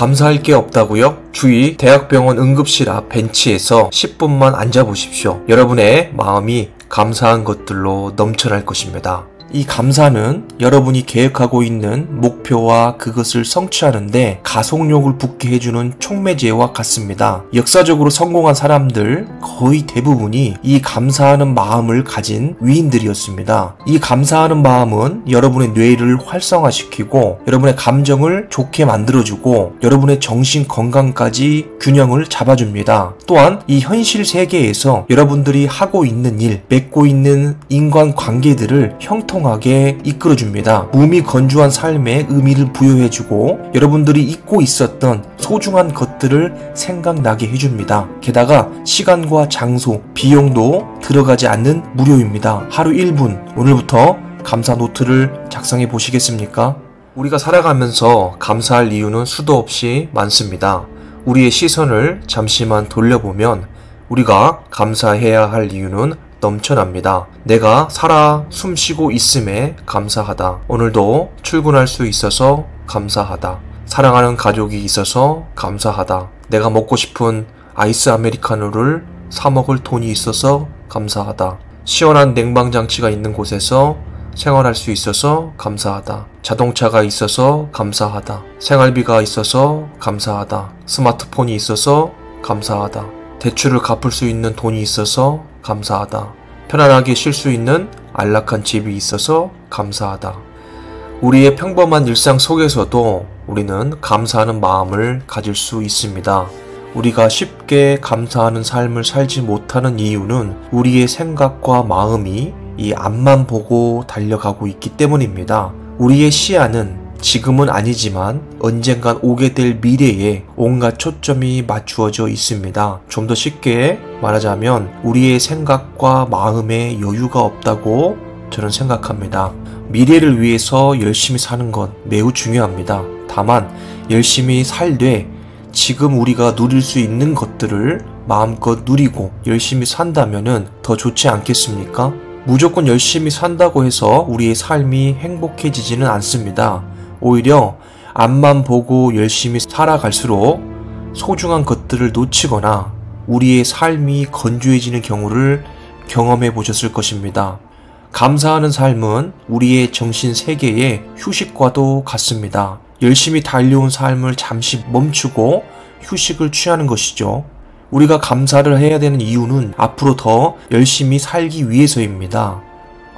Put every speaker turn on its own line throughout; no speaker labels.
감사할 게 없다고요? 주위 대학병원 응급실 앞 벤치에서 10분만 앉아보십시오. 여러분의 마음이 감사한 것들로 넘쳐날 것입니다. 이 감사는 여러분이 계획하고 있는 목표와 그것을 성취하는데 가속력을 붙게 해주는 촉매제와 같습니다. 역사적으로 성공한 사람들 거의 대부분이 이 감사하는 마음을 가진 위인들이었습니다. 이 감사하는 마음은 여러분의 뇌를 활성화시키고 여러분의 감정을 좋게 만들어주고 여러분의 정신 건강까지 균형을 잡아줍니다. 또한 이 현실 세계에서 여러분들이 하고 있는 일, 맺고 있는 인간관계들을 형통하게 이끌어줍니다. 몸이 건조한 삶에 의미를 부여해주고 여러분들이 잊고 있었던 소중한 것들을 생각나게 해줍니다. 게다가 시간과 장소, 비용도 들어가지 않는 무료입니다. 하루 1분, 오늘부터 감사 노트를 작성해 보시겠습니까? 우리가 살아가면서 감사할 이유는 수도 없이 많습니다. 우리의 시선을 잠시만 돌려보면 우리가 감사해야 할 이유는 넘쳐납니다. 내가 살아 숨쉬고 있음에 감사하다. 오늘도 출근할 수 있어서 감사하다. 사랑하는 가족이 있어서 감사하다. 내가 먹고 싶은 아이스 아메리카노를 사 먹을 돈이 있어서 감사하다. 시원한 냉방장치가 있는 곳에서 생활할 수 있어서 감사하다. 자동차가 있어서 감사하다. 생활비가 있어서 감사하다. 스마트폰이 있어서 감사하다. 대출을 갚을 수 있는 돈이 있어서 감사하다. 편안하게 쉴 수 있는 안락한 집이 있어서 감사하다. 우리의 평범한 일상 속에서도 우리는 감사하는 마음을 가질 수 있습니다. 우리가 쉽게 감사하는 삶을 살지 못하는 이유는 우리의 생각과 마음이 이 앞만 보고 달려가고 있기 때문입니다. 우리의 시야는 지금은 아니지만 언젠간 오게 될 미래에 온갖 초점이 맞추어져 있습니다. 좀 더 쉽게 말하자면 우리의 생각과 마음에 여유가 없다고 저는 생각합니다. 미래를 위해서 열심히 사는 건 매우 중요합니다. 다만 열심히 살되 지금 우리가 누릴 수 있는 것들을 마음껏 누리고 열심히 산다면은 더 좋지 않겠습니까? 무조건 열심히 산다고 해서 우리의 삶이 행복해지지는 않습니다. 오히려 앞만 보고 열심히 살아갈수록 소중한 것들을 놓치거나 우리의 삶이 건조해지는 경우를 경험해 보셨을 것입니다. 감사하는 삶은 우리의 정신 세계의 휴식과도 같습니다. 열심히 달려온 삶을 잠시 멈추고 휴식을 취하는 것이죠. 우리가 감사를 해야 되는 이유는 앞으로 더 열심히 살기 위해서입니다.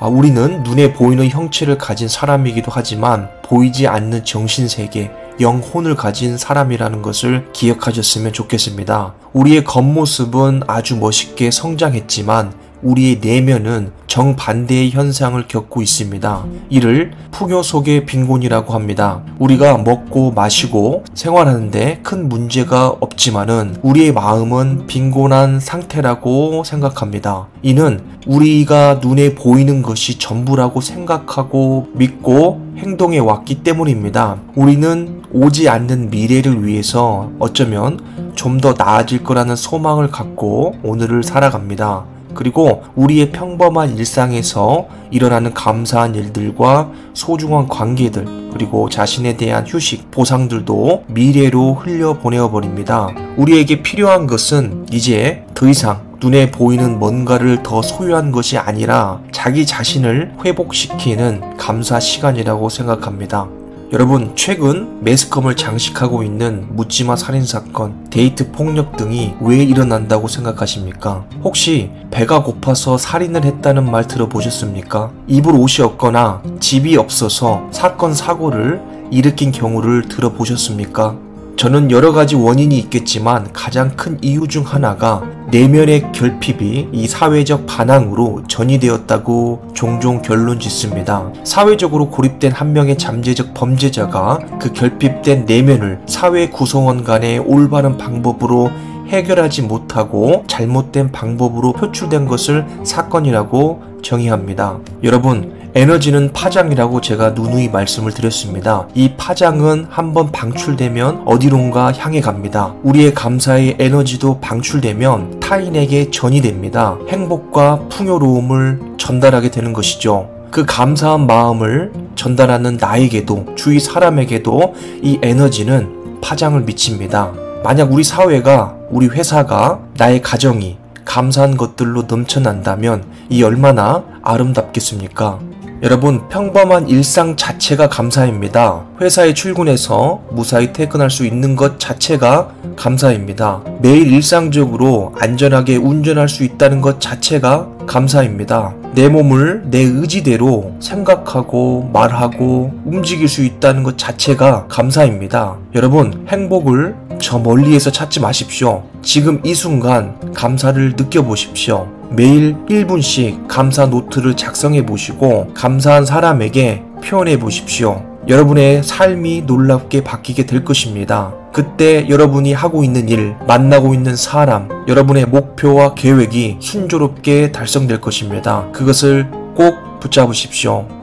우리는 눈에 보이는 형체를 가진 사람이기도 하지만 보이지 않는 정신세계, 영혼을 가진 사람이라는 것을 기억하셨으면 좋겠습니다. 우리의 겉모습은 아주 멋있게 성장했지만 우리의 내면은 정반대의 현상을 겪고 있습니다. 이를 풍요 속의 빈곤이라고 합니다. 우리가 먹고 마시고 생활하는데 큰 문제가 없지만은 우리의 마음은 빈곤한 상태라고 생각합니다. 이는 우리가 눈에 보이는 것이 전부라고 생각하고 믿고 행동해 왔기 때문입니다. 우리는 오지 않는 미래를 위해서 어쩌면 좀 더 나아질 거라는 소망을 갖고 오늘을 살아갑니다. 그리고 우리의 평범한 일상에서 일어나는 감사한 일들과 소중한 관계들, 그리고 자신에 대한 휴식, 보상들도 미래로 흘려보내어 버립니다. 우리에게 필요한 것은 이제 더 이상 눈에 보이는 뭔가를 더 소유한 것이 아니라 자기 자신을 회복시키는 감사 시간이라고 생각합니다. 여러분, 최근 매스컴을 장식하고 있는 묻지마 살인사건, 데이트 폭력 등이 왜 일어난다고 생각하십니까? 혹시 배가 고파서 살인을 했다는 말 들어보셨습니까? 입을 옷이 없거나 집이 없어서 사건 사고를 일으킨 경우를 들어보셨습니까? 저는 여러 가지 원인이 있겠지만 가장 큰 이유 중 하나가 내면의 결핍이 이 사회적 반항으로 전이되었다고 종종 결론 짓습니다. 사회적으로 고립된 한 명의 잠재적 범죄자가 그 결핍된 내면을 사회 구성원 간의 올바른 방법으로 해결하지 못하고 잘못된 방법으로 표출된 것을 사건이라고 정의합니다. 여러분, 에너지는 파장이라고 제가 누누이 말씀을 드렸습니다. 이 파장은 한번 방출되면 어디론가 향해 갑니다. 우리의 감사의 에너지도 방출되면 타인에게 전이됩니다. 행복과 풍요로움을 전달하게 되는 것이죠. 그 감사한 마음을 전달하는 나에게도, 주위 사람에게도 이 에너지는 파장을 미칩니다. 만약 우리 사회가, 우리 회사가, 나의 가정이 감사한 것들로 넘쳐난다면 이 얼마나 아름답겠습니까? 여러분, 평범한 일상 자체가 감사입니다. 회사에 출근해서 무사히 퇴근할 수 있는 것 자체가 감사입니다. 매일 일상적으로 안전하게 운전할 수 있다는 것 자체가 감사입니다. 내 몸을 내 의지대로 생각하고 말하고 움직일 수 있다는 것 자체가 감사입니다. 여러분, 행복을 저 멀리에서 찾지 마십시오. 지금 이 순간 감사를 느껴보십시오. 매일 1분씩 감사 노트를 작성해 보시고 감사한 사람에게 표현해 보십시오. 여러분의 삶이 놀랍게 바뀌게 될 것입니다. 그때 여러분이 하고 있는 일, 만나고 있는 사람, 여러분의 목표와 계획이 순조롭게 달성될 것입니다. 그것을 꼭 붙잡으십시오.